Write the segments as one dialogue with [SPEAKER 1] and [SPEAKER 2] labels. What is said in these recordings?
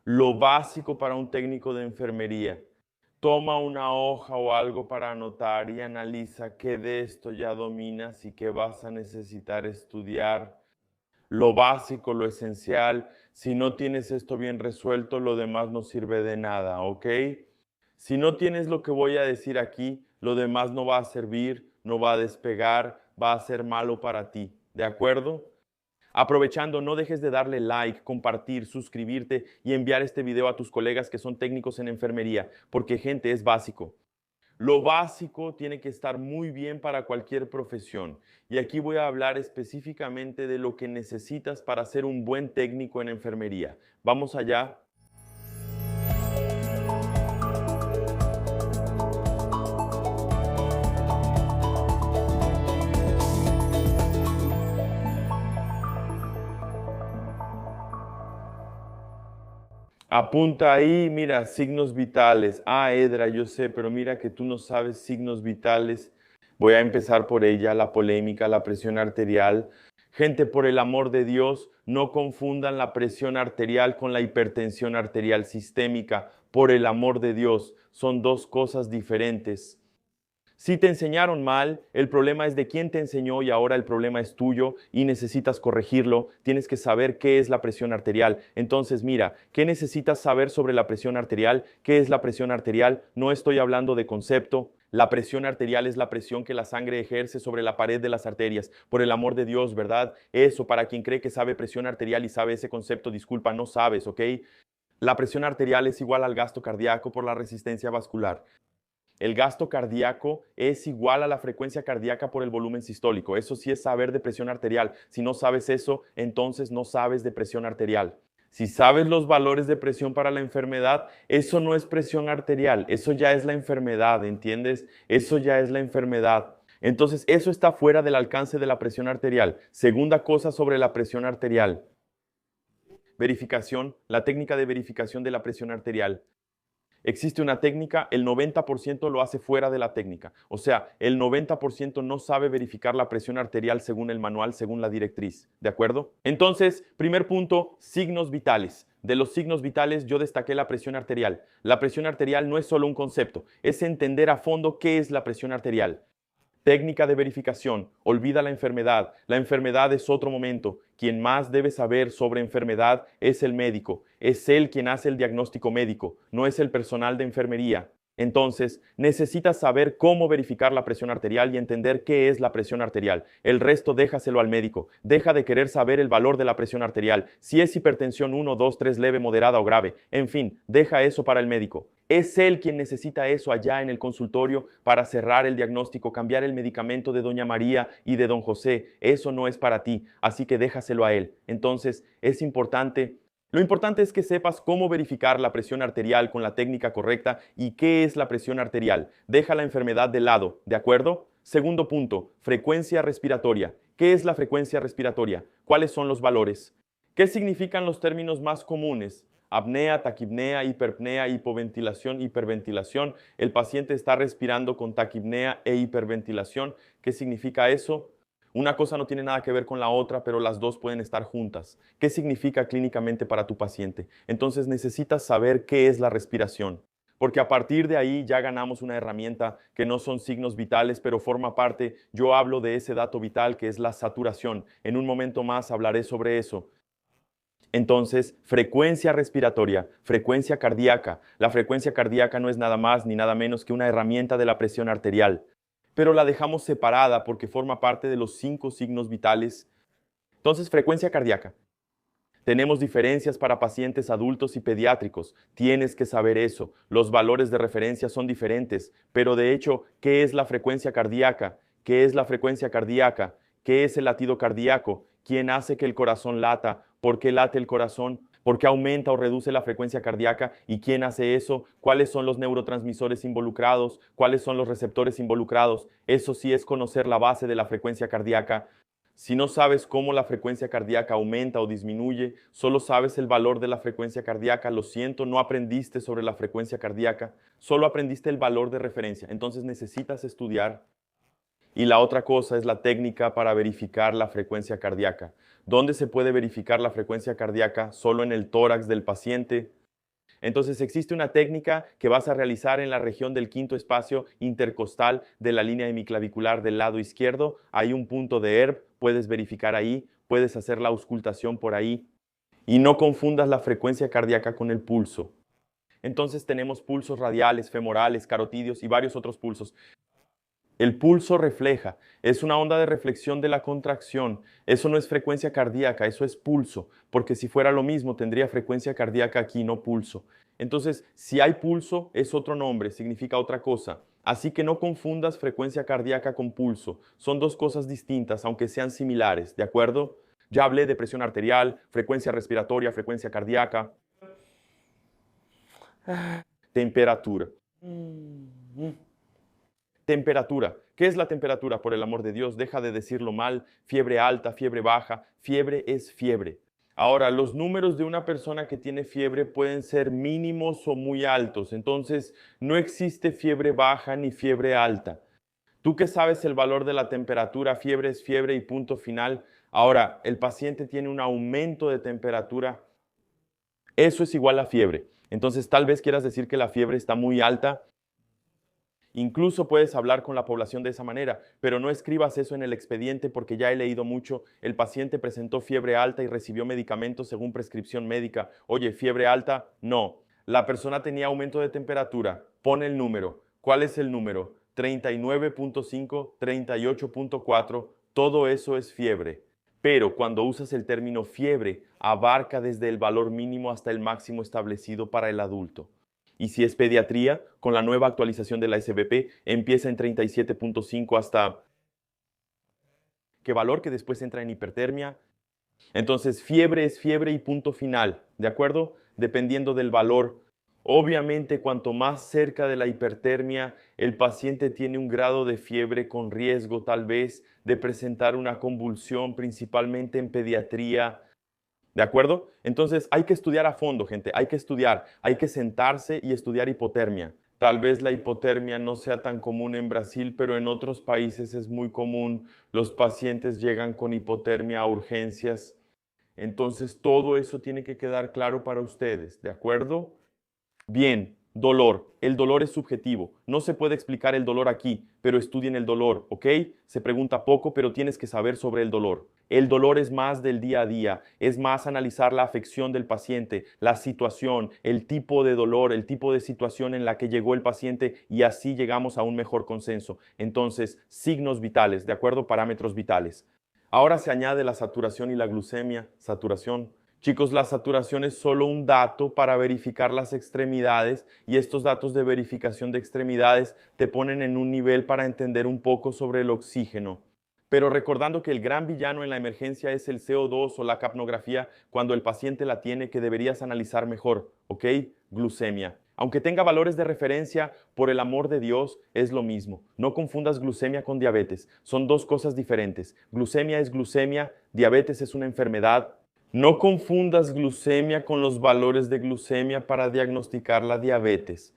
[SPEAKER 1] Lo básico para un técnico de enfermería. Toma una hoja o algo para anotar y analiza qué de esto ya dominas y qué vas a necesitar estudiar. Lo básico, lo esencial. Si no tienes esto bien resuelto, lo demás no sirve de nada, ¿ok? Si no tienes lo que voy a decir aquí, lo demás no va a servir, no va a despegar, va a ser malo para ti, ¿de acuerdo? Aprovechando, no dejes de darle like, compartir, suscribirte y enviar este video a tus colegas que son técnicos en enfermería, porque gente es básico. Lo básico tiene que estar muy bien para cualquier profesión. Y aquí voy a hablar específicamente de lo que necesitas para ser un buen técnico en enfermería. Vamos allá. Apunta ahí, mira, signos vitales. Ah, Edra, yo sé, pero mira que tú no sabes signos vitales. Voy a empezar por ella, la polémica, la presión arterial. Gente, por el amor de Dios, no confundan la presión arterial con la hipertensión arterial sistémica. Por el amor de Dios, son dos cosas diferentes. Si te enseñaron mal, el problema es de quién te enseñó y ahora el problema es tuyo y necesitas corregirlo. Tienes que saber qué es la presión arterial. Entonces, mira, ¿qué necesitas saber sobre la presión arterial? ¿Qué es la presión arterial? No estoy hablando de concepto. La presión arterial es la presión que la sangre ejerce sobre la pared de las arterias. Por el amor de Dios, ¿verdad? Eso, para quien cree que sabe presión arterial y sabe ese concepto, disculpa, no sabes, ¿ok? La presión arterial es igual al gasto cardíaco por la resistencia vascular. El gasto cardíaco es igual a la frecuencia cardíaca por el volumen sistólico. Eso sí es saber de presión arterial. Si no sabes eso, entonces no sabes de presión arterial. Si sabes los valores de presión para la enfermedad, eso no es presión arterial, eso ya es la enfermedad, ¿entiendes? Eso ya es la enfermedad. Entonces, eso está fuera del alcance de la presión arterial. Segunda cosa sobre la presión arterial. Verificación, la técnica de verificación de la presión arterial. Existe una técnica, el 90% lo hace fuera de la técnica. O sea, el 90% no sabe verificar la presión arterial según el manual, según la directriz. ¿De acuerdo? Entonces, primer punto, signos vitales. De los signos vitales yo destaqué la presión arterial. La presión arterial no es solo un concepto, es entender a fondo qué es la presión arterial. Técnica de verificación. Olvida la enfermedad. La enfermedad es otro momento. Quien más debe saber sobre enfermedad es el médico. Es él quien hace el diagnóstico médico, no es el personal de enfermería. Entonces, necesitas saber cómo verificar la presión arterial y entender qué es la presión arterial. El resto déjaselo al médico. Deja de querer saber el valor de la presión arterial, si es hipertensión 1, 2, 3 leve, moderada o grave. En fin, deja eso para el médico. Es él quien necesita eso allá en el consultorio para cerrar el diagnóstico, cambiar el medicamento de doña María y de don José. Eso no es para ti, así que déjaselo a él. Entonces, es importante. Lo importante es que sepas cómo verificar la presión arterial con la técnica correcta y qué es la presión arterial. Deja la enfermedad de lado, ¿de acuerdo? Segundo punto, frecuencia respiratoria. ¿Qué es la frecuencia respiratoria? ¿Cuáles son los valores? ¿Qué significan los términos más comunes? Apnea, taquipnea, hiperpnea, hipoventilación, hiperventilación. El paciente está respirando con taquipnea e hiperventilación. ¿Qué significa eso? Una cosa no tiene nada que ver con la otra, pero las dos pueden estar juntas. ¿Qué significa clínicamente para tu paciente? Entonces necesitas saber qué es la respiración, porque a partir de ahí ya ganamos una herramienta que no son signos vitales, pero forma parte. Yo hablo de ese dato vital que es la saturación. En un momento más hablaré sobre eso. Entonces, frecuencia respiratoria, frecuencia cardíaca. La frecuencia cardíaca no es nada más ni nada menos que una herramienta de la presión arterial, pero la dejamos separada porque forma parte de los 5 signos vitales. Entonces, frecuencia cardíaca. Tenemos diferencias para pacientes adultos y pediátricos. Tienes que saber eso. Los valores de referencia son diferentes, pero de hecho, ¿qué es la frecuencia cardíaca? ¿Qué es la frecuencia cardíaca? ¿Qué es el latido cardíaco? ¿Quién hace que el corazón lata? ¿Por qué late el corazón? ¿Por qué aumenta o reduce la frecuencia cardíaca? ¿Y quién hace eso? ¿Cuáles son los neurotransmisores involucrados? ¿Cuáles son los receptores involucrados? Eso sí es conocer la base de la frecuencia cardíaca. Si no sabes cómo la frecuencia cardíaca aumenta o disminuye, solo sabes el valor de la frecuencia cardíaca, lo siento, no aprendiste sobre la frecuencia cardíaca, solo aprendiste el valor de referencia. Entonces necesitas estudiar. Y la otra cosa es la técnica para verificar la frecuencia cardíaca. ¿Dónde se puede verificar la frecuencia cardíaca? Solo en el tórax del paciente. Entonces existe una técnica que vas a realizar en la región del quinto espacio intercostal de la línea hemiclavicular del lado izquierdo. Hay un punto de ERB, puedes verificar ahí, puedes hacer la auscultación por ahí. Y no confundas la frecuencia cardíaca con el pulso. Entonces tenemos pulsos radiales, femorales, carotídeos y varios otros pulsos. El pulso refleja, es una onda de reflexión de la contracción. Eso no es frecuencia cardíaca, eso es pulso, porque si fuera lo mismo tendría frecuencia cardíaca aquí, no pulso. Entonces, si hay pulso, es otro nombre, significa otra cosa. Así que no confundas frecuencia cardíaca con pulso. Son dos cosas distintas, aunque sean similares, ¿de acuerdo? Ya hablé de presión arterial, frecuencia respiratoria, frecuencia cardíaca. Temperatura. Temperatura. ¿Qué es la temperatura? Por el amor de Dios, deja de decirlo mal. Fiebre alta, fiebre baja. Fiebre es fiebre. Ahora, los números de una persona que tiene fiebre pueden ser mínimos o muy altos. Entonces, no existe fiebre baja ni fiebre alta. Tú que sabes el valor de la temperatura, fiebre es fiebre y punto final. Ahora, el paciente tiene un aumento de temperatura. Eso es igual a fiebre. Entonces, tal vez quieras decir que la fiebre está muy alta. Incluso puedes hablar con la población de esa manera, pero no escribas eso en el expediente porque ya he leído mucho. El paciente presentó fiebre alta y recibió medicamentos según prescripción médica. Oye, fiebre alta, no. La persona tenía aumento de temperatura. Pon el número. ¿Cuál es el número? 39.5, 38.4. Todo eso es fiebre. Pero cuando usas el término fiebre, abarca desde el valor mínimo hasta el máximo establecido para el adulto. Y si es pediatría, con la nueva actualización de la SBP, empieza en 37.5 hasta qué valor que después entra en hipertermia. Entonces, fiebre es fiebre y punto final, ¿de acuerdo? Dependiendo del valor. Obviamente, cuanto más cerca de la hipertermia, el paciente tiene un grado de fiebre con riesgo tal vez de presentar una convulsión, principalmente en pediatría. ¿De acuerdo? Entonces hay que estudiar a fondo, gente, hay que estudiar, hay que sentarse y estudiar hipotermia. Tal vez la hipotermia no sea tan común en Brasil, pero en otros países es muy común. Los pacientes llegan con hipotermia a urgencias. Entonces todo eso tiene que quedar claro para ustedes, ¿de acuerdo? Bien, dolor. El dolor es subjetivo. No se puede explicar el dolor aquí, pero estudien el dolor, ¿ok? Se pregunta poco, pero tienes que saber sobre el dolor. El dolor es más del día a día, es más analizar la afección del paciente, la situación, el tipo de dolor, el tipo de situación en la que llegó el paciente y así llegamos a un mejor consenso. Entonces, signos vitales, ¿de acuerdo? Parámetros vitales. Ahora se añade la saturación y la glucemia. Saturación. Chicos, la saturación es solo un dato para verificar las extremidades y estos datos de verificación de extremidades te ponen en un nivel para entender un poco sobre el oxígeno. Pero recordando que el gran villano en la emergencia es el CO2 o la capnografía cuando el paciente la tiene que deberías analizar mejor, ¿ok? Glucemia. Aunque tenga valores de referencia, por el amor de Dios, es lo mismo. No confundas glucemia con diabetes. Son dos cosas diferentes. Glucemia es glucemia, diabetes es una enfermedad. No confundas glucemia con los valores de glucemia para diagnosticar la diabetes.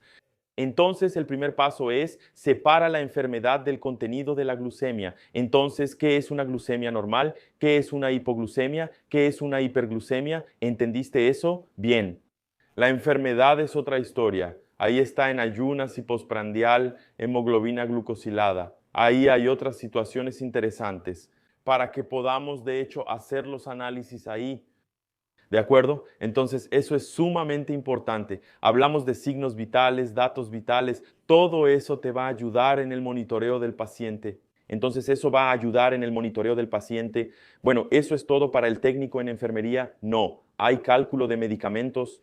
[SPEAKER 1] Entonces, el primer paso es separa la enfermedad del contenido de la glucemia. Entonces, ¿qué es una glucemia normal? ¿Qué es una hipoglucemia? ¿Qué es una hiperglucemia? ¿Entendiste eso? Bien. La enfermedad es otra historia. Ahí está en ayunas y postprandial, hemoglobina glucosilada. Ahí hay otras situaciones interesantes para que podamos, de hecho, hacer los análisis ahí. ¿De acuerdo? Entonces, eso es sumamente importante. Hablamos de signos vitales, datos vitales, todo eso te va a ayudar en el monitoreo del paciente. Entonces, eso va a ayudar en el monitoreo del paciente. Bueno, ¿eso es todo para el técnico en enfermería? No. Hay cálculo de medicamentos.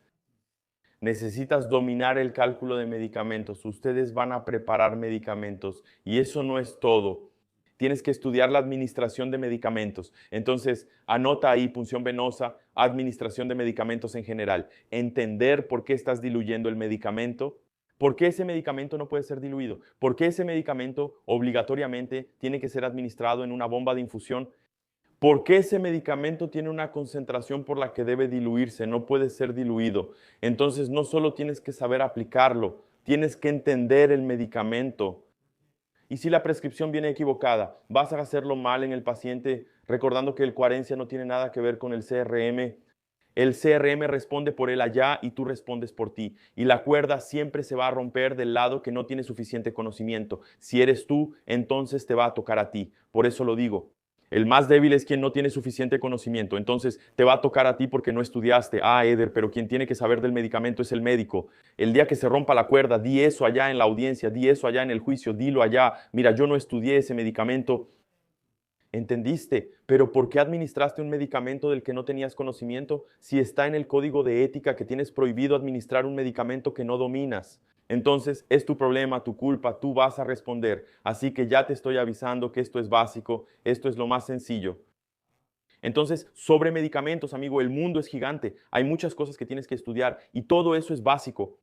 [SPEAKER 1] Necesitas dominar el cálculo de medicamentos. Ustedes van a preparar medicamentos y eso no es todo. Tienes que estudiar la administración de medicamentos. Entonces, anota ahí punción venosa, administración de medicamentos en general. Entender por qué estás diluyendo el medicamento, por qué ese medicamento no puede ser diluido, por qué ese medicamento obligatoriamente tiene que ser administrado en una bomba de infusión. ¿Por qué ese medicamento tiene una concentración por la que debe diluirse? No puede ser diluido. Entonces, no solo tienes que saber aplicarlo, tienes que entender el medicamento. Y si la prescripción viene equivocada, vas a hacerlo mal en el paciente, recordando que el coherencia no tiene nada que ver con el CRM. El CRM responde por él allá y tú respondes por ti. Y la cuerda siempre se va a romper del lado que no tiene suficiente conocimiento. Si eres tú, entonces te va a tocar a ti. Por eso lo digo. El más débil es quien no tiene suficiente conocimiento. Entonces te va a tocar a ti porque no estudiaste. Ah, Eder, pero quien tiene que saber del medicamento es el médico. El día que se rompa la cuerda, di eso allá en la audiencia, di eso allá en el juicio, dilo allá. Mira, yo no estudié ese medicamento. ¿Entendiste? Pero ¿por qué administraste un medicamento del que no tenías conocimiento si está en el código de ética que tienes prohibido administrar un medicamento que no dominas? Entonces es tu problema, tu culpa, tú vas a responder. Así que ya te estoy avisando que esto es básico, esto es lo más sencillo. Entonces, sobre medicamentos, amigo, el mundo es gigante. Hay muchas cosas que tienes que estudiar y todo eso es básico.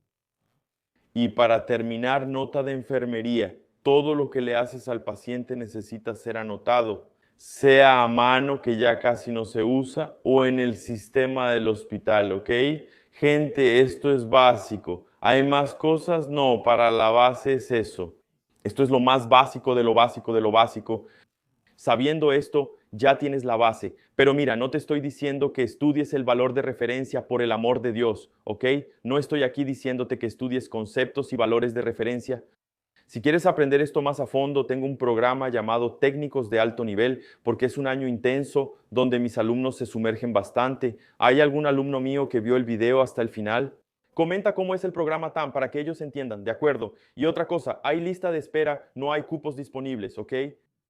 [SPEAKER 1] Y para terminar, nota de enfermería. Todo lo que le haces al paciente necesita ser anotado, sea a mano, que ya casi no se usa, o en el sistema del hospital, ¿ok? Gente, esto es básico. ¿Hay más cosas? No, para la base es eso. Esto es lo más básico de lo básico de lo básico. Sabiendo esto, ya tienes la base. Pero mira, no te estoy diciendo que estudies el valor de referencia por el amor de Dios, ¿ok? No estoy aquí diciéndote que estudies conceptos y valores de referencia. Si quieres aprender esto más a fondo, tengo un programa llamado Técnicos de Alto Nivel, porque es un año intenso donde mis alumnos se sumergen bastante. ¿Hay algún alumno mío que vio el video hasta el final? Comenta cómo es el programa TAM para que ellos entiendan, ¿de acuerdo? Y otra cosa, hay lista de espera, no hay cupos disponibles, ¿ok?